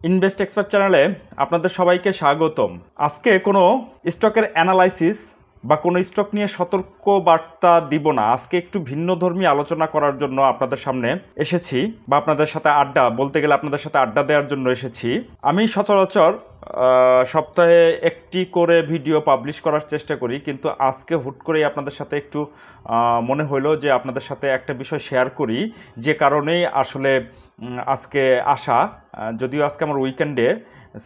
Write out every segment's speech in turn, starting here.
Invest expert চ্যানেলে আপনাদের সবাইকে স্বাগতম। আজকে কোনো স্টকের অ্যানালাইসিস বা কোনো স্টক নিয়ে সতর্ক বার্তা দিব না। আজকে একটু ভিন্নধর্মী আলোচনা করার জন্য আপনাদের সামনে এসেছি, বা আপনাদের সাথে বলতে গেলে আপনাদের সাথে আড্ডা দেওয়ার জন্য এসেছি। আমি সচরাচর সপ্তাহে একটি করে ভিডিও পাবলিশ করার চেষ্টা করি, কিন্তু আজকে হুট করেই আপনাদের সাথে একটু মনে হলো যে আপনাদের সাথে একটা বিষয় শেয়ার করি, যে কারণেই আসলে আজকে আসা। যদিও আজকে আমার উইকেন্ডে,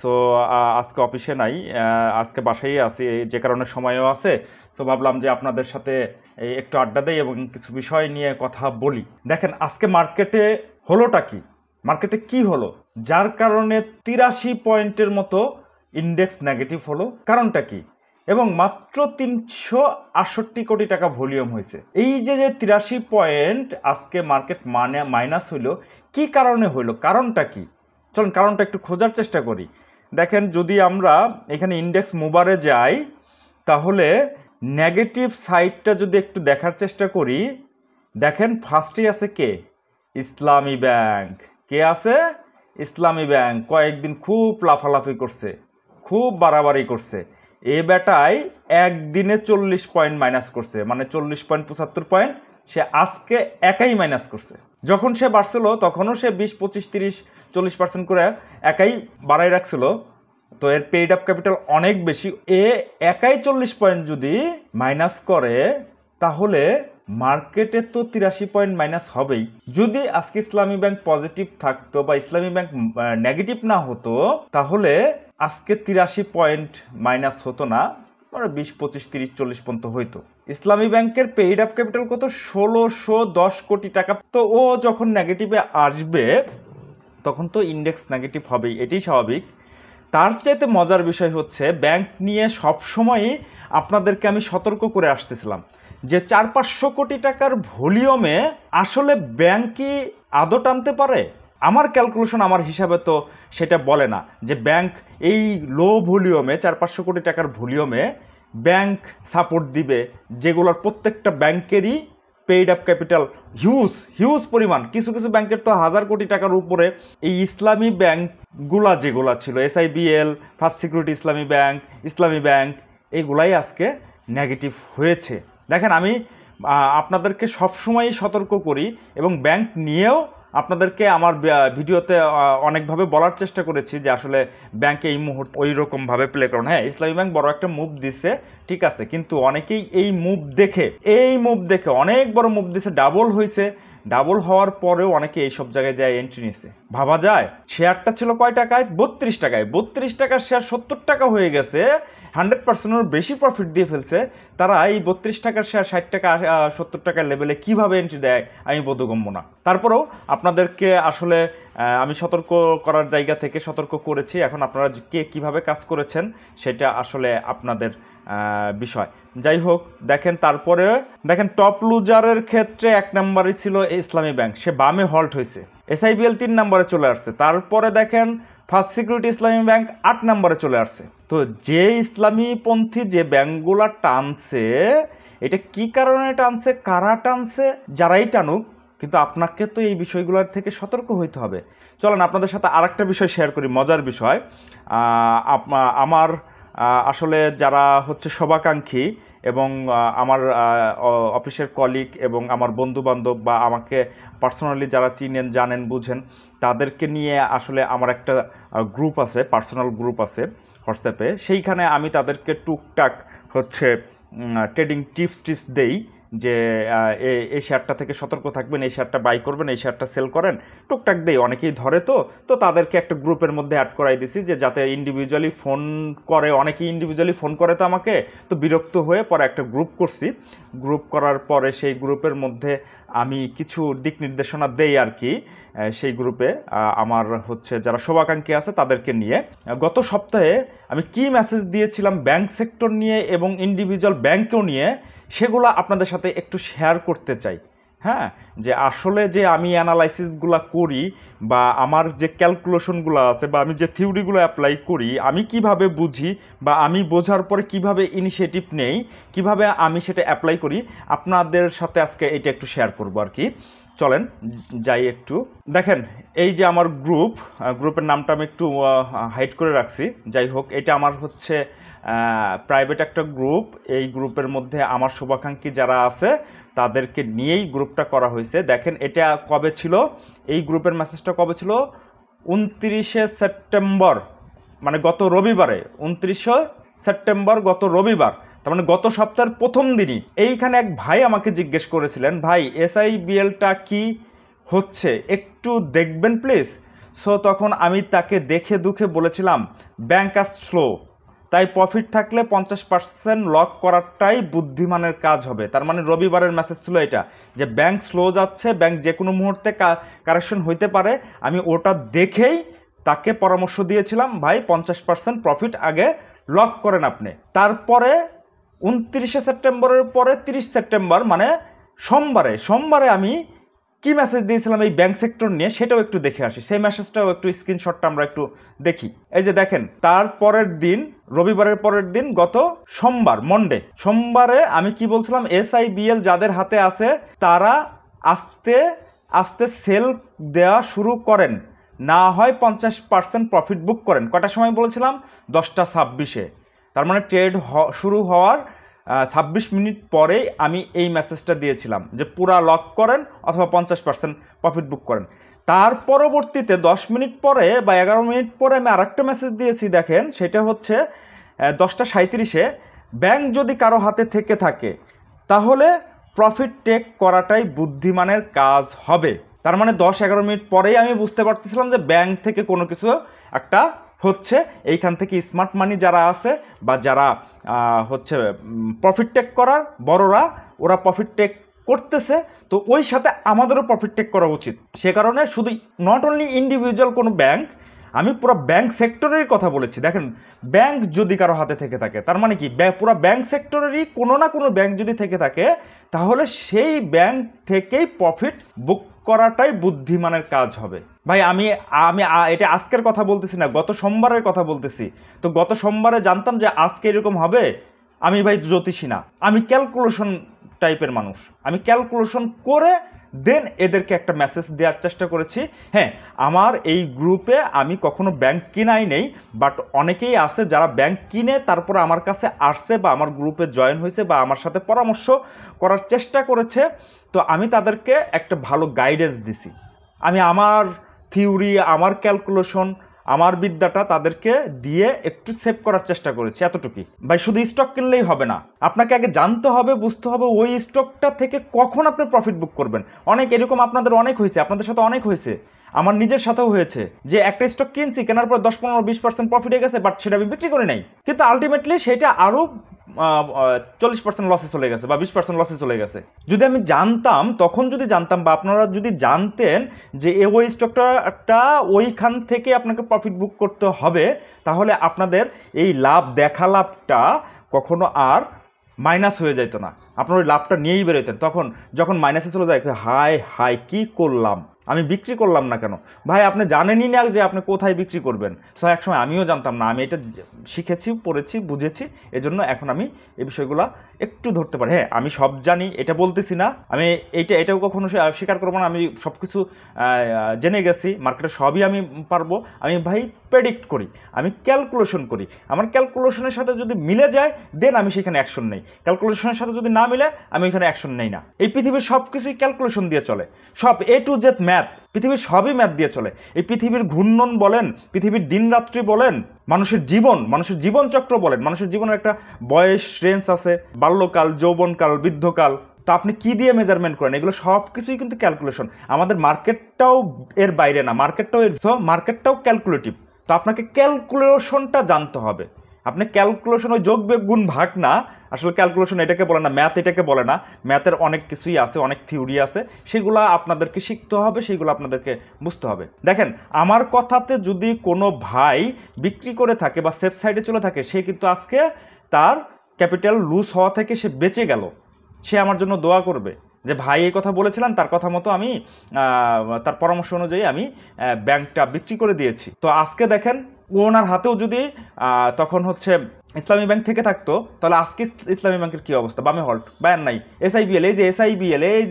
সো আজকে অফিসে নাই, আজকে বাসায় আছি, যে কারণে সময়ও আছে। সো ভাবলাম যে আপনাদের সাথে একটু আড্ডা দেই এবং কিছু বিষয় নিয়ে কথা বলি। দেখেন আজকে মার্কেটে হলোটা কি, মার্কেটে কি হলো যার কারণে 83 পয়েন্টের মতো ইন্ডেক্স নেগেটিভ হলো, কারণটা কি? এবং মাত্র 368 কোটি টাকা ভলিউম হয়েছে। এই যে 83 পয়েন্ট আজকে মার্কেট মাইনাস হইলো, কি কারণে হইলো, কারণটা কি? চলুন কারণটা একটু খোঁজার চেষ্টা করি। দেখেন যদি আমরা এখানে ইন্ডেক্স মুবারে যাই, তাহলে নেগেটিভ সাইডটা যদি একটু দেখার চেষ্টা করি, দেখেন ফার্স্টেই আছে কে? ইসলামী ব্যাংক। কে আছে? ইসলামী ব্যাংক। কয়েকদিন খুব লাফালাফি করছে, খুব বাড়াবাড়ি করছে। এ বেটায় একদিনে 40 পয়েন্ট মাইনাস করছে, মানে 40 পয়েন্ট 75 পয়েন্ট সে আজকে একাই মাইনাস করছে। যখন সে বাড়ছিল তখনও সে 20, 25, 30, 40% করে একাই বাড়াই রাখছিল। তো এর পেইড আপ ক্যাপিটাল অনেক বেশি। এ একাই 40 পয়েন্ট যদি মাইনাস করে, তাহলে মার্কেটে তো 83 পয়েন্ট মাইনাস হবেই। যদি আজকে ইসলামী ব্যাংক পজিটিভ থাকতো বা ইসলামী ব্যাংক নেগেটিভ না হতো, তাহলে আজকে 83 পয়েন্ট মাইনাস হতো না, 20, 25, 30, 40 পর্যন্ত হইতো। ইসলামী ব্যাংকের পেইড আপ ক্যাপিটাল কত? 1610 কোটি টাকা। তো ও যখন নেগেটিভে আসবে তখন তো ইন্ডেক্স নেগেটিভ হবেই, এটাই স্বাভাবিক। তার চাইতে মজার বিষয় হচ্ছে, ব্যাংক নিয়ে সবসময়ই আপনাদেরকে আমি সতর্ক করে আসতেছিলাম যে 400-500 কোটি টাকার ভলিউমে আসলে ব্যাংক কি আদৌ টানতে পারে? আমার ক্যালকুলেশন, আমার হিসাবে তো সেটা বলে না যে ব্যাংক এই লো ভলিউমে 400-500 কোটি টাকার ভলিউমে ব্যাংক সাপোর্ট দিবে, যেগুলোর প্রত্যেকটা ব্যাংকেরই পেইড আপ ক্যাপিটাল হিউজ পরিমাণ। কিছু কিছু ব্যাংকের তো 1000 কোটি টাকার উপরে। এই ইসলামী ব্যাংকগুলা যেগুলা ছিল, SIBL, ফার্স্ট সিকিউরিটি ইসলামী ব্যাংক, এইগুলাই আজকে নেগেটিভ হয়েছে। দেখেন আমি আপনাদেরকে সবসময়ই সতর্ক করি এবং ব্যাংক নিয়েও আপনাদেরকে আমার ভিডিওতে অনেকভাবে বলার চেষ্টা করেছি যে আসলে ব্যাংকে এই মুহূর্তে ওই রকমভাবে প্লে করুন। হ্যাঁ, ইসলামী ব্যাংক বড় একটা মুভ দিছে, ঠিক আছে, কিন্তু অনেকেই এই মুভ দেখে অনেক বড় মুভ দিছে, ডাবল হয়েছে। ডাবল হওয়ার পরেও অনেকে এইসব জায়গায় যায় এন্ট্রি নিছে। ভাবা যায় শেয়ারটা ছিল কয় টাকায়? 32 টাকায়। 32 টাকার শেয়ার 70 টাকা হয়ে গেছে, 100%-এর বেশি প্রফিট দিয়ে ফেলছে। তারা এই 32 টাকার শেয়ার 60 টাকা 70 টাকার লেভেলে কিভাবে এন্ট্রি দেয় আমি বোধগম্য না। তারপরেও আপনাদেরকে আসলে আমি সতর্ক করার জায়গা থেকে সতর্ক করেছি। এখন আপনারা কে কীভাবে কাজ করেছেন সেটা আসলে আপনাদের বিষয়। যাই হোক, দেখেন তারপরে দেখেন টপ লুজারের ক্ষেত্রে 1 নম্বরই ছিল ইসলামী ব্যাংক, সে বামে হল্ট হয়েছে। SIBL 3 নম্বরে চলে আসছে। তারপরে দেখেন ফার্স্ট সিকিউরিটি ইসলামী ব্যাংক 8 নম্বরে চলে আসছে। তো যে ইসলামীপন্থী যে ব্যাংকগুলা টানছে, এটা কি কারণে টানছে, কারা টানছে, যারাই টানুক, কিন্তু আপনাকে তো এই বিষয়গুলোর থেকে সতর্ক হইতে হবে। চলেন আপনাদের সাথে আরেকটা বিষয় শেয়ার করি, মজার বিষয়। আমার আসলে যারা হচ্ছে শুভাকাঙ্ক্ষী এবং আমার অফিসের কলিগ এবং আমার বন্ধুবান্ধব বা আমাকে পার্সোনালি যারা চিনেন, জানেন, বুঝেন, তাদেরকে নিয়ে আসলে আমার একটা গ্রুপ আছে, পার্সোনাল গ্রুপ আছে হোয়াটসঅ্যাপে। সেইখানে আমি তাদেরকে টুকটাক হচ্ছে ট্রেডিং টিপস দেই যে এই শেয়ারটা থেকে সতর্ক থাকবেন, এই শেয়ারটা বাই করবেন, এই শেয়ারটা সেল করেন, টুকটাক দেই। অনেকেই ধরে, তো তাদেরকে একটা গ্রুপের মধ্যে অ্যাড করাই দিছি, যে যাতে ইন্ডিভিজুয়ালি ফোন করে, অনেকেই ইন্ডিভিজুয়ালি ফোন করে তো আমাকে, তো বিরক্ত হয়ে পরে একটা গ্রুপ করছি। গ্রুপ করার পরে সেই গ্রুপের মধ্যে আমি কিছু দিক নির্দেশনা দেই আর কি। সেই গ্রুপে আমার হচ্ছে যারা শুভাকাঙ্ক্ষী আছে তাদেরকে নিয়ে গত সপ্তাহে আমি কি মেসেজ দিয়েছিলাম ব্যাংক সেক্টর নিয়ে এবং ইন্ডিভিজুয়াল ব্যাংকেও নিয়ে, সেগুলো আপনাদের সাথে একটু শেয়ার করতে চাই। হ্যাঁ, যে আসলে যে আমি অ্যানালাইসিসগুলো করি বা আমার যে ক্যালকুলেশনগুলো আছে বা আমি যে থিওরিগুলো অ্যাপ্লাই করি, আমি কিভাবে বুঝি বা আমি বোঝার পরে কিভাবে ইনিশিয়েটিভ নেই, কিভাবে আমি সেটা অ্যাপ্লাই করি, আপনাদের সাথে আজকে এটা একটু শেয়ার করব আর কি। চলেন যাই একটু। দেখেন এই যে আমার গ্রুপের নামটা আমি একটু হাইড করে রাখছি। যাই হোক, এটা আমার হচ্ছে প্রাইভেট একটা গ্রুপ। এই গ্রুপের মধ্যে আমার শুভাকাঙ্ক্ষী যারা আছে তাদেরকে নিয়েই গ্রুপটা করা হয়েছে। দেখেন এটা কবে ছিল, এই গ্রুপের মেসেজটা কবে ছিল, 29শে সেপ্টেম্বর, মানে গত রবিবারে, 29শে সেপ্টেম্বর গত রবিবার, তার মানে গত সপ্তাহের প্রথম দিনই। এইখানে এক ভাই আমাকে জিজ্ঞেস করেছিলেন, ভাই SIBLটা কি হচ্ছে একটু দেখবেন প্লিজ। সো তখন আমি তাকে দেখে দুঃখে বলেছিলাম ব্যাংক আজ স্লো, তাই প্রফিট থাকলে 50% লক করাটাই বুদ্ধিমানের কাজ হবে। তার মানে রবিবারের মেসেজ ছিল এটা, যে ব্যাংক স্লো যাচ্ছে, ব্যাংক যে কোনো মুহূর্তে কারেকশন হইতে পারে। আমি ওটা দেখেই তাকে পরামর্শ দিয়েছিলাম, ভাই 50% প্রফিট আগে লক করেন আপনি। তারপরে 29শে সেপ্টেম্বরের পরে 30 সেপ্টেম্বর মানে সোমবারে আমি কি মেসেজ দিয়েছিলাম এই ব্যাংক সেক্টর নিয়ে, সেটাও একটু দেখে আসি। সেই মেসেজটাও একটু স্ক্রিনশটটা আমরা একটু দেখি। এই যে দেখেন, তার পরের দিন, রবিবারের পরের দিন, গত সোমবারে আমি কি বলছিলাম, SIBL যাদের হাতে আছে তারা আস্তে আস্তে সেল দেওয়া শুরু করেন, না হয় 50% প্রফিট বুক করেন। কটার সময় বলেছিলাম, 10:26-এ। তার মানে ট্রেড শুরু হওয়ার 26 মিনিট পরেই আমি এই মেসেজটা দিয়েছিলাম যে পুরা লক করেন অথবা 50% প্রফিট বুক করেন। তার পরবর্তীতে 10 মিনিট পরে বা 11 মিনিট পরে আমি আরেকটা মেসেজ দিয়েছি। দেখেন সেটা হচ্ছে 10:37-এ, ব্যাংক যদি কারো হাতে থেকে থাকে তাহলে প্রফিট টেক করাটাই বুদ্ধিমানের কাজ হবে। তার মানে 10-11 মিনিট পরেই আমি বুঝতে পারতেছিলাম যে ব্যাংক থেকে কোনো কিছু একটা হচ্ছে। এইখান থেকে স্মার্ট মানি যারা আছে বা যারা হচ্ছে প্রফিট টেক করার বড়রা, ওরা প্রফিট টেক করতেছে, তো ওই সাথে আমাদেরও প্রফিট টেক করা উচিত। সে কারণে শুধু নট অনলি ইন্ডিভিজুয়াল কোনো ব্যাংক, আমি পুরো ব্যাংক সেক্টরের কথা বলেছি। দেখেন ব্যাংক যদি কারো হাতে থেকে থাকে, তার মানে কি পুরো ব্যাংক সেক্টরেরই কোনো না কোনো ব্যাংক যদি থেকে থাকে, তাহলে সেই ব্যাংক থেকেই প্রফিট বুক করাটাই বুদ্ধিমানের কাজ হবে। ভাই আমি এটা আজকের কথা বলতেছি না, গত সোমবারের কথা বলতেছি। তো গত সোমবারে জানতাম যে আজকে এরকম হবে। আমি ভাই জ্যোতিষী না, আমি ক্যালকুলেশন টাইপের মানুষ। আমি ক্যালকুলেশন করে দেন এদেরকে একটা মেসেজ দেওয়ার চেষ্টা করেছি। হ্যাঁ, আমার এই গ্রুপে আমি কখনো ব্যাংক কিনাই নেই, বাট অনেকেই আছে যারা ব্যাংক কিনে তারপরে আমার কাছে আসছে বা আমার গ্রুপে জয়েন হয়েছে বা আমার সাথে পরামর্শ করার চেষ্টা করেছে। তো আমি তাদেরকে একটা ভালো গাইডেন্স দিছি। আমি আমার থিওরি, আমার ক্যালকুলেশন, আমার বিদ্যাটা তাদেরকে দিয়ে একটু সেভ করার চেষ্টা করেছি, এতটুকুই। ভাই শুধু স্টক কিনলেই হবে না, আপনাকে আগে জানতে হবে, বুঝতে হবে ওই স্টকটা থেকে কখন আপনি প্রফিট বুক করবেন। অনেক এরকম আপনাদের অনেক হয়েছে, আপনাদের সাথে অনেক হয়েছে, আমার নিজের সাথেও হয়েছে যে একটা স্টক কিনছি, কেনার পর 10-15-20% প্রফিট হয়ে গেছে, বাট সেটা আমি বিক্রি করি নাই, কিন্তু আলটিমেটলি সেটা আরও 40% লসে চলে গেছে বা 20% লসে চলে গেছে। যদি আমি জানতাম, তখন যদি জানতাম বা আপনারা যদি জানতেন যে ওই স্টকটা ওইখান থেকে আপনাকে প্রফিট বুক করতে হবে, তাহলে আপনাদের এই লাভটা কখনো আর মাইনাস হয়ে যেত না। আপনার ওই লাভটা নিয়েই বেরোতেন। তখন যখন মাইনাসে চলে যায়, হাই কি করলাম, আমি বিক্রি করলাম না কেন? ভাই আপনি জানেনই না যে আপনি কোথায় বিক্রি করবেন। সো একসময় আমিও জানতাম না, আমি এটা শিখেছি, পড়েছি, বুঝেছি, এজন্য এখন আমি এই বিষয়গুলো একটু ধরতে পারি। হ্যাঁ, আমি সব জানি এটা বলতেছি না, আমি এটাও কখনো স্বীকার করবো না। আমি সব কিছু জেনে গেছি, মার্কেটে সবই আমি পারবো। আমি ভাই প্রেডিক্ট করি, আমি ক্যালকুলেশন করি। আমার ক্যালকুলেশনের সাথে যদি মিলে যায় দেন আমি সেখানে অ্যাকশন নেই, ক্যালকুলেশনের সাথে যদি না মিলে আমি ওইখানে অ্যাকশন নেই না। এই পৃথিবীর সব কিছুই ক্যালকুলেশন দিয়ে চলে, সব A to Z ম্যাথ, পৃথিবীর সবই ম্যাথ দিয়ে চলে। এই পৃথিবীর ঘূর্ণন বলেন, পৃথিবীর দিন রাত্রি বলেন, মানুষের জীবন চক্র বলেন, মানুষের জীবনের একটা বয়স রেঞ্জ আছে, বাল্যকাল, যৌবনকাল, বৃদ্ধকাল। তো আপনি কি দিয়ে মেজারমেন্ট করেন, এগুলো সব কিছুই কিন্তু ক্যালকুলেশন। আমাদের মার্কেটটাও এর বাইরে না, মার্কেটটাও ক্যালকুলেটিভ। তো আপনাকে ক্যালকুলেশনটা জানতে হবে। আপনি ক্যালকুলেশন ওই যোগ বিয়োগ গুণ ভাগ না, আসলে ক্যালকুলেশন এটাকে বলে না, ম্যাথ এটাকে বলে না। ম্যাথের অনেক কিছুই আছে, অনেক থিওরি আছে, সেগুলো আপনাদেরকে শিখতে হবে, সেগুলো আপনাদেরকে বুঝতে হবে। দেখেন আমার কথাতে যদি কোনো ভাই বিক্রি করে থাকে বা সেফ সাইডে চলে থাকে, সে কিন্তু আজকে তার ক্যাপিটাল লুজ হওয়া থেকে সে বেঁচে গেল। সে আমার জন্য দোয়া করবে যে ভাই এই কথা বলেছিলাম, তার কথা মতো আমি তার পরামর্শ অনুযায়ী আমি ব্যাংকটা বিক্রি করে দিয়েছি। তো আজকে দেখেন ওনার হাতেও যদি তখন হচ্ছে ইসলামী ব্যাংক থেকে থাকতো, তাহলে আজকে ইসলামী ব্যাংকের কী অবস্থা? বামে হল্ট বায়ান নাই। এসআইবিএল, এই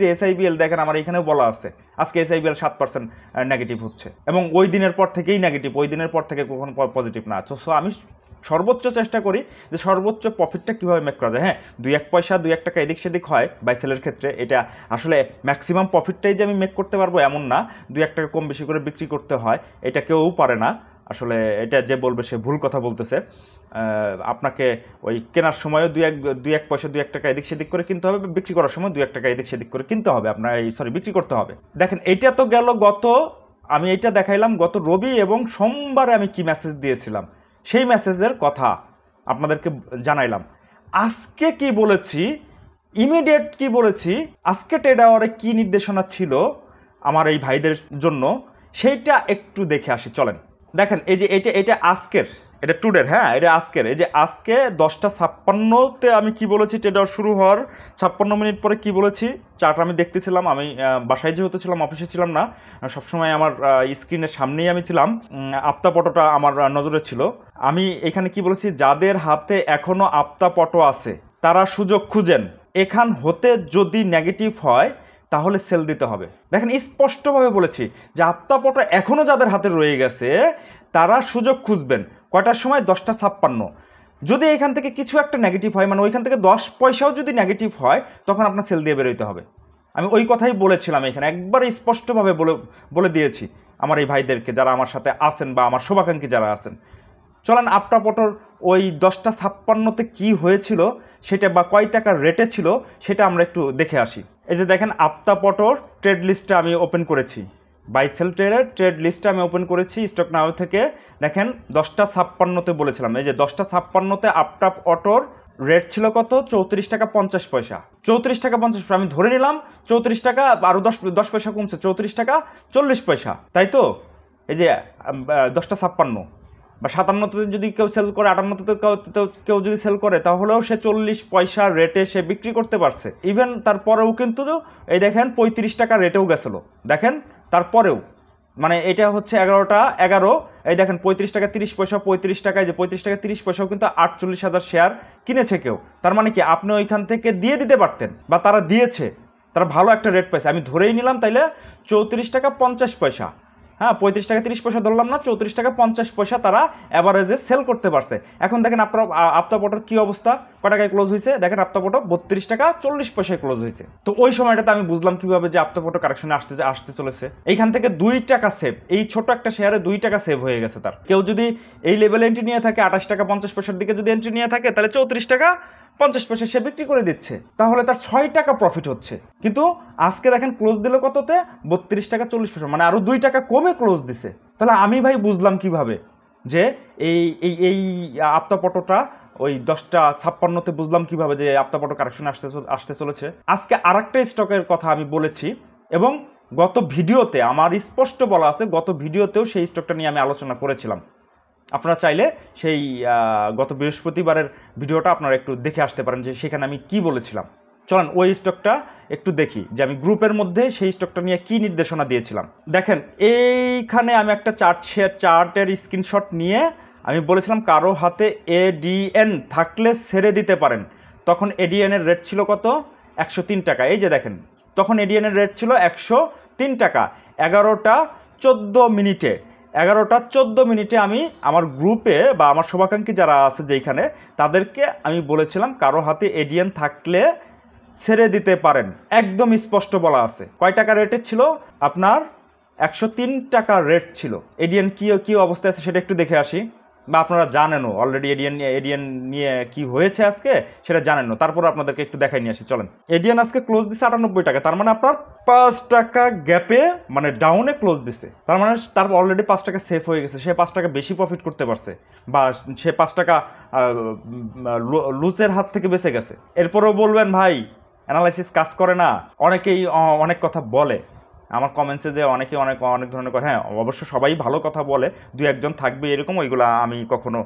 যে এসআইবিএল দেখেন আমার এখানেও বলা আছে আজকে এসআইবিএল 7% নেগেটিভ হচ্ছে, এবং ওই দিনের পর থেকেই নেগেটিভ, ওই দিনের পর থেকে কখনো পজিটিভ না। সো আমি সর্বোচ্চ চেষ্টা করি যে সর্বোচ্চ প্রফিটটা কীভাবে মেক করা যায়। হ্যাঁ, 2-1 পয়সা 2-1 টাকা এদিক সেদিক হয় বাই সেলের ক্ষেত্রে, এটা আসলে ম্যাক্সিমাম প্রফিটটাই যে আমি মেক করতে পারবো এমন না, 2-1 টাকা কম বেশি করে বিক্রি করতে হয়, এটা কেউ পারে না। আসলে এটা যে বলবে সে ভুল কথা বলতেছে। আপনাকে ওই কেনার সময়ও 2-1 পয়সা 2-1 টাকা এদিক সেদিক করে কিনতে হবে, বিক্রি করার সময় 2-1 টাকা এদিক সেদিক করে কিনতে হবে আপনার, বিক্রি করতে হবে। দেখেন এইটা তো গেল আমি এইটা দেখাইলাম গত রবি এবং সোমবারে আমি কি মেসেজ দিয়েছিলাম, সেই মেসেজের কথা আপনাদেরকে জানাইলাম। আজকে কি বলেছি, ইমিডিয়েট কি বলেছি, আজকে ট্রেড আওয়ারে কি নির্দেশনা ছিল আমার এই ভাইদের জন্য, সেইটা একটু দেখে আসি চলেন। দেখেন এই যে এটা আজকের, এটা টুডের, হ্যাঁ এটা আজকের। এই যে আজকে 10:56 আমি কি বলেছি, ট্রেড আওয়ার শুরু হওয়ার 56 মিনিট পরে কি বলেছি, চার্ট আমি দেখতেছিলাম। আমি বাসায় যেহেতু ছিলাম, অফিসে ছিলাম না, সবসময় আমার স্ক্রিনের সামনেই আমি ছিলাম, আপ্তাপটোটা আমার নজরে ছিল। আমি এখানে কি বলেছি, যাদের হাতে এখনও আপ্তাপটো আছে তারা সুযোগ খুঁজেন, এখান হতে যদি নেগেটিভ হয় তাহলে সেল দিতে হবে। দেখেন স্পষ্টভাবে বলেছি যে আপ্তাপটো এখনও যাদের হাতে রয়ে গেছে তারা সুযোগ খুঁজবেন। কয়টার সময়? 10:56। যদি এখান থেকে কিছু একটা নেগেটিভ হয়, মানে ওইখান থেকে 10 পয়সাও যদি নেগেটিভ হয়, তখন আপনার সেল দিয়ে বেরোতে হবে। আমি ওই কথাই বলেছিলাম, এখানে একবার স্পষ্টভাবে বলে দিয়েছি আমার এই ভাইদেরকে যারা আমার সাথে আছেন বা আমার শুভাকাঙ্ক্ষী যারা আছেন। চলেন আপ্তাপটোর ওই 10:56 কি হয়েছিল সেটা, বা কয় টাকার রেটে ছিল সেটা আমরা একটু দেখে আসি। এই যে দেখেন আপ্তাপটোর ট্রেড লিস্টটা আমি ওপেন করেছি, বাই সেল ট্রেডের ট্রেড লিস্টটা আমি ওপেন করেছি স্টক নাও থেকে। দেখেন 10:56 বলেছিলাম, এই যে 10:56 আপ্তাপটোর রেট ছিল কত? 34 টাকা 50 পয়সা। 34 টাকা 50 পয়সা আমি ধরে নিলাম, 34 টাকা আরও 10 পয়সা কমছে, 34 টাকা 40 পয়সা, তাই তো? এই যে 10:56 বা 57তে যদি কেউ সেল করে, 58তে কেউ যদি সেল করে, তাহলেও সে 40 পয়সা রেটে সে বিক্রি করতে পারছে। ইভেন তারপরেও কিন্তু এই দেখেন 35 টাকা রেটেও গেছিলো, দেখেন তারপরেও, মানে এটা হচ্ছে 11টা 11, এই দেখেন 35 টাকা 30 পয়সা, 35 টাকায় যে 35 টাকা 30 পয়সাও কিন্তু 48,000 শেয়ার কিনেছে কেউ। তার মানে কি আপনি ওইখান থেকে দিয়ে দিতে পারতেন, বা তারা দিয়েছে, তারা ভালো একটা রেট পাইছে। আমি ধরেই নিলাম তাইলে 34 টাকা 50 পয়সা, হ্যাঁ 35 টাকা 30 পয়সা ধরলাম না, 34 টাকা 50 পয়সা তারা অ্যাভারেজে সেল করতে পারছে। এখন দেখেন আপ্তাপটোর কী অবস্থা, কয় টাকায় ক্লোজ হয়েছে? দেখেন আপ্তাপটো 32 টাকা 40 পয়সায় ক্লোজ হয়েছে। তো ওই সময়টাতে আমি বুঝলাম কিভাবে যে আপ্তাপটো কারেকশনে আসতে চলেছে। এইখান থেকে 2 টাকা সেভ, এই ছোট একটা শেয়ারে 2 টাকা সেভ হয়ে গেছে তার। কেউ যদি এই লেভেলে এন্ট্রি নিয়ে থাকে, 28 টাকা 50 পয়সার দিকে যদি এন্ট্রি নিয়ে থাকে, তাহলে 34 টাকা 50 পয়সা সে বিক্রি করে দিচ্ছে, তাহলে তার 6 টাকা প্রফিট হচ্ছে। কিন্তু আজকে দেখেন ক্লোজ দিল কততে? 32 টাকা 40 পয়সা, মানে আরও 2 টাকা কমে ক্লোজ দিছে। তাহলে আমি ভাই বুঝলাম কিভাবে যে এই আপ্তাপটোটা ওই 10:56 বুঝলাম কিভাবে যে আপ্তাপটো কারেকশনে আসতে চলেছে। আজকে আরেকটা স্টকের কথা আমি বলেছি, এবং গত ভিডিওতে আমার স্পষ্ট বলা আছে, গত ভিডিওতেও সেই স্টকটা নিয়ে আমি আলোচনা করেছিলাম। আপনারা চাইলে সেই গত বৃহস্পতিবারের ভিডিওটা আপনারা একটু দেখে আসতে পারেন যে সেখানে আমি কি বলেছিলাম। চলেন ওই স্টকটা একটু দেখি যে আমি গ্রুপের মধ্যে সেই স্টকটা নিয়ে কি নির্দেশনা দিয়েছিলাম। দেখেন এইখানে আমি একটা চার্টের স্ক্রিনশট নিয়ে আমি বলেছিলাম কারো হাতে এডিএন থাকলে ছেড়ে দিতে পারেন। তখন এডিএনের রেট ছিল কত? 103 টাকা। এই যে দেখেন তখন এডিএনের রেট ছিল 103 টাকা। 11:14 আমি আমার গ্রুপে বা আমার শুভাকাঙ্ক্ষী যারা আছে যেইখানে, তাদেরকে আমি বলেছিলাম কারো হাতে এডিএন থাকলে ছেড়ে দিতে পারেন। একদম স্পষ্ট বলা আছে। কয় টাকা রেটে ছিল? আপনার 103 টাকা রেট ছিল। এডিএন কী অবস্থায় আছে সেটা একটু দেখে আসি, বা আপনারা জানেনও অলরেডি এডিএন নিয়ে কি হয়েছে আজকে সেটা জানেনও, তারপর আপনাদেরকে একটু দেখাই নিয়ে আসি। চলেন, এডিএন আজকে ক্লোজ দিছে 98 টাকা, তার মানে আপনার 5 টাকা গ্যাপে, মানে ডাউনে ক্লোজ দিছে। তার মানে তার অলরেডি 5 টাকা সেফ হয়ে গেছে, সে 5 টাকা বেশি প্রফিট করতে পারছে, বা সে 5 টাকা লুজের হাত থেকে বেঁচে গেছে। এরপরেও বলবেন ভাই অ্যানালাইসিস কাজ করে না, অনেকেই অনেক কথা বলে আমার কমেন্টসে, যে অনেকে অনেক ধরনের কথা। হ্যাঁ অবশ্য সবাই ভালো কথা বলে, 2-1 থাকবে এরকম, ওইগুলো আমি কখনো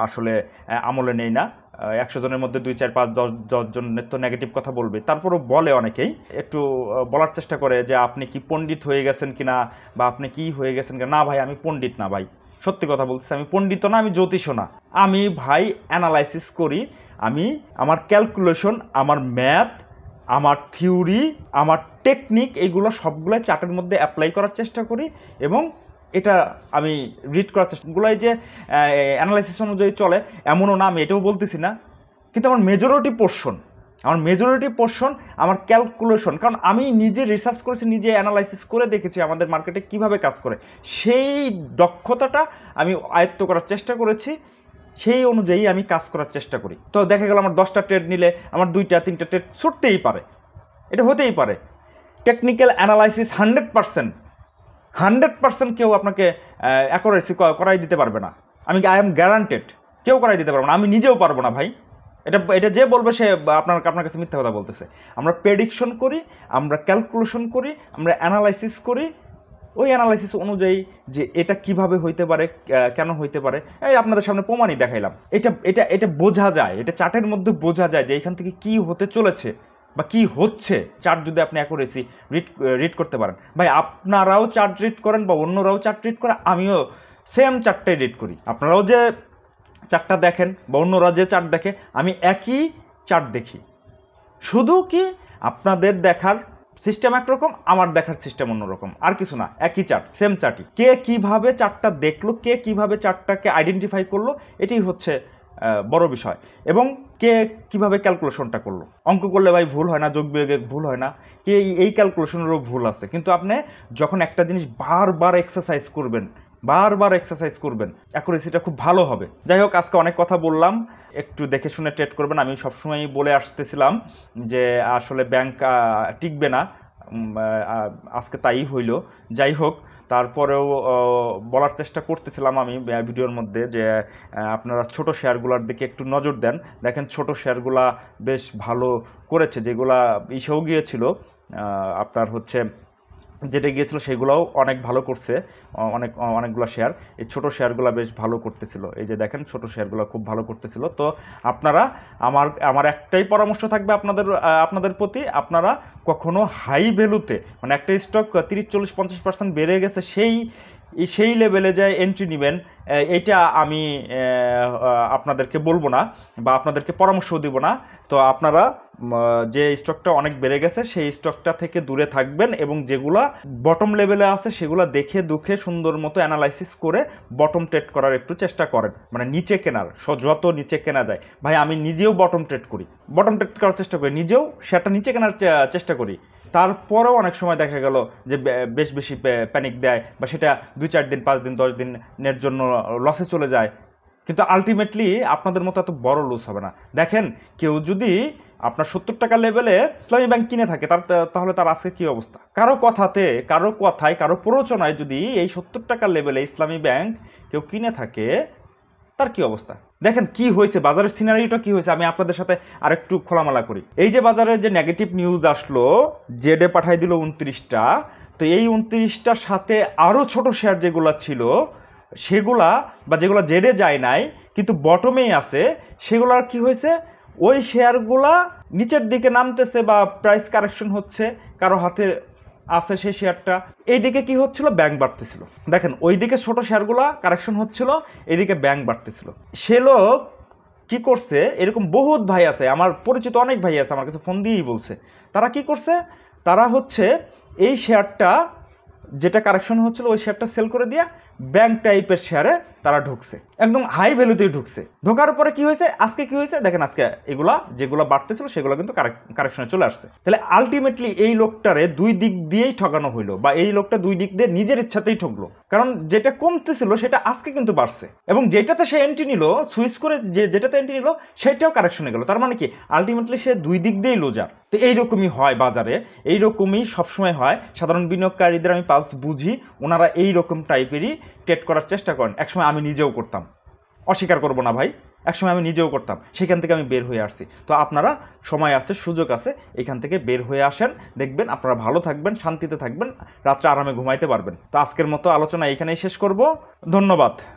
আসলে আমলে নেই না। 100 জনের মধ্যে 2, 4, 5, 10 জনের তো নেগেটিভ কথা বলবে, তারপরও বলে অনেকেই, একটু বলার চেষ্টা করে যে আপনি কি পণ্ডিত হয়ে গেছেন কিনা, বা আপনি কি হয়ে গেছেন কিনা। না ভাই আমি পণ্ডিত না ভাই, সত্যি কথা বলতেছি, আমি পণ্ডিত না, আমি জ্যোতিষও না, আমি ভাই অ্যানালাইসিস করি, আমি আমার ক্যালকুলেশন, আমার ম্যাথ, আমার থিওরি, আমার টেকনিক, এইগুলো সবগুলো চার্টের মধ্যে অ্যাপ্লাই করার চেষ্টা করি এবং এটা আমি রিড করার চেষ্টা গুলাই যে অ্যানালাইসিস অনুযায়ী চলে এমনও না, আমি এটাও বলতেছি না, কিন্তু আমার মেজরিটি পোর্শন আমার ক্যালকুলেশন, কারণ আমি নিজে রিসার্চ করেছি, নিজে অ্যানালাইসিস করে দেখেছি আমাদের মার্কেটে কিভাবে কাজ করে, সেই দক্ষতাটা আমি আয়ত্ত করার চেষ্টা করেছি, সেই অনুযায়ী আমি কাজ করার চেষ্টা করি। তো দেখা গেল আমার 10টা ট্রেড নিলে আমার 2টা 3টা ট্রেড ছুটতেই পারে, এটা হতেই পারে। টেকনিক্যাল অ্যানালাইসিস 100% কেউ আপনাকে অ্যাকুরেসি করাই দিতে পারবে না, আই এম গ্যারান্টেড, কেউ করাই দিতে পারবে না, আমি নিজেও পারবো না ভাই। এটা যে বলবে সে আপনার কাছে মিথ্যা কথা বলতেছে। আমরা প্রেডিকশন করি, আমরা ক্যালকুলেশন করি, আমরা অ্যানালাইসিস করি, ওই অ্যানালাইসিস অনুযায়ী যে এটা কিভাবে হইতে পারে, কেন হইতে পারে, এই আপনাদের সামনে প্রমাণই দেখাইলাম। এটা বোঝা যায়, এটা চার্টের মধ্যে বোঝা যায় যে এখান থেকে কি হতে চলেছে বা কি হচ্ছে। চার্ট যদি আপনি অ্যাকুরেসি রিড করতে পারেন, ভাই আপনারাও চার্ট রিড করেন বা অন্যরাও চার্ট রিড করে, আমিও সেম চার্টটাই রিড করি। আপনারাও যে চার্টটা দেখেন বা অন্যরা যে চার্ট দেখে, আমি একই চার্ট দেখি, শুধু কি আপনাদের দেখার সিস্টেম একরকম, আমার দেখার সিস্টেম অন্যরকম, আর কিছু না, একই চার্ট, সেম চার্টই। কে কিভাবে চার্টটা দেখলো, কে কিভাবে চার্টটাকে আইডেন্টিফাই করলো, এটাই হচ্ছে বড় বিষয়। এবং কে কিভাবে ক্যালকুলেশনটা করলো। অঙ্ক করলে ভাই ভুল হয় না, যোগ বিয়োগে ভুল হয় না, কে এই ক্যালকুলেশনেরও ভুল আছে, কিন্তু আপনি যখন একটা জিনিস বারবার এক্সারসাইজ করবেন, অ্যাকুরেসিটা খুব ভালো হবে। যাই হোক, আজকে অনেক কথা বললাম, একটু দেখে শুনে ট্রেড করবেন। আমি সবসময়ই বলে আসতেছিলাম যে আসলে ব্যাংক টিকবে না, আজকে তাই হইল। যাই হোক, তারপরেও বলার চেষ্টা করতেছিলাম আমি ভিডিওর মধ্যে যে আপনারা ছোট শেয়ারগুলোর দিকে একটু নজর দেন। দেখেন ছোট শেয়ারগুলা বেশ ভালো করেছে, যেগুলা ইসেও গিয়েছিল, আপনার হচ্ছে যেটা গিয়েছিল সেগুলোও অনেক ভালো করছে, অনেকগুলো শেয়ার, এই ছোটো শেয়ারগুলো বেশ ভালো করতেছিল। এই যে দেখেন ছোটো শেয়ারগুলো খুব ভালো করতেছিল। তো আপনারা, আমার একটাই পরামর্শ থাকবে আপনাদের প্রতি, আপনারা কখনো হাই ভ্যালুতে, মানে একটা স্টক 30-40-50% বেড়ে গেছে, সেই লেভেলে যায় এন্ট্রি নেবেন, এইটা আমি আপনাদেরকে বলবো না বা আপনাদেরকে পরামর্শও দিব না। তো আপনারা যে স্টকটা অনেক বেড়ে গেছে সেই স্টকটা থেকে দূরে থাকবেন এবং যেগুলা বটম লেভেলে আছে সেগুলো দেখে দুঃখে সুন্দর মতো অ্যানালাইসিস করে বটম ট্রেড করার একটু চেষ্টা করেন, মানে নিচে কেনার, যত নিচে কেনা যায়। ভাই আমি নিজেও বটম ট্রেড করার চেষ্টা করি, নিজেও সেটা নিচে কেনার চেষ্টা করি। তারপরেও অনেক সময় দেখা গেল যে বেশি প্যানিক দেয় বা সেটা 2-4 দিন 5 দিন 10 দিনের জন্য লসে চলে যায়, কিন্তু আলটিমেটলি আপনাদের মতো এত বড় লস হবে না। দেখেন, কেউ যদি আপনার 70 টাকা লেভেলে ইসলামী ব্যাংক কিনে থাকে, তাহলে তার আজকে কী অবস্থা? কারো কথায় কারো প্ররোচনায় যদি এই 70 টাকা লেভেলে ইসলামী ব্যাংক কেউ কিনে থাকে, তার কি অবস্থা? দেখেন কি হয়েছে, বাজারের সিনারিটা কি হয়েছে, আমি আপনাদের সাথে আরেকটু খোলামেলা করি। এই যে বাজারের যে নেগেটিভ নিউজ আসলো, জেডে পাঠাই দিল 29টা, তো এই 29টার সাথে আরও ছোট শেয়ার যেগুলো ছিল সেগুলা, বা যেগুলো জেডে যায় নাই কিন্তু বটমেই আছে, সেগুলার কি হয়েছে, ওই শেয়ারগুলা নিচের দিকে নামতেছে বা প্রাইস কারেকশন হচ্ছে, কারো হাতে আছে সেই শেয়ারটা, এইদিকে কি হচ্ছিল, ব্যাংক বাড়তেছিল। দেখেন ওইদিকে ছোট শেয়ারগুলা কারেকশন হচ্ছিল, এইদিকে ব্যাংক বাড়তেছিল। সে লোক কি করছে, এরকম বহুত ভাই আছে, আমার পরিচিত অনেক ভাই আছে, আমার কাছে ফোন দিয়েই বলছে, তারা কি করছে, তারা হচ্ছে এই শেয়ারটা যেটা কারেকশন হচ্ছিল ওই শেয়ারটা সেল করে দিয়ে ব্যাংক টাইপের শেয়ারে তারা ঢুকছে, একদম হাই ভ্যালুতেই ঢুকছে। ঢোকার পরে কি হয়েছে, আজকে কি হয়েছে দেখেন, আজকে যেগুলো বাড়তেছিল সেগুলো কিন্তু কারেকশনে চলে আসছে। তাহলে আলটিমেটলি এই লোকটারে দুই দিক দিয়েই ঠকানো হইলো, বা এই লোকটা দুই দিক দিয়ে নিজের ইচ্ছাতেই ঠকলো, কারণ যেটা কমতেছিল সেটা আজকে কিন্তু বাড়ছে, এবং যেটাতে সে এন্ট্রি নিল, সুইচ করে যেটাতে এন্ট্রি নিল সেটাও কারেকশনে গেল। তার মানে কি, আলটিমেটলি সে দুই দিক দিয়েই লোজার। তো এইরকমই হয় বাজারে, এইরকমই সবসময় হয়। সাধারণ বিনিয়োগকারীদের আমি পালস বুঝি, ওনারা এইরকম টাইপেরই ট্রেড করার চেষ্টা করেন। একসময় আমি নিজেও করতাম, অস্বীকার করবো না ভাই, একসময় আমি নিজেও করতাম, সেখান থেকে আমি বের হয়ে আসছি। তো আপনারা সময় আছে, সুযোগ আছে, এখান থেকে বের হয়ে আসেন, দেখবেন আপনারা ভালো থাকবেন, শান্তিতে থাকবেন, রাত্রে আরামে ঘুমাইতে পারবেন। তো আজকের মতো আলোচনা এখানেই শেষ করব। ধন্যবাদ।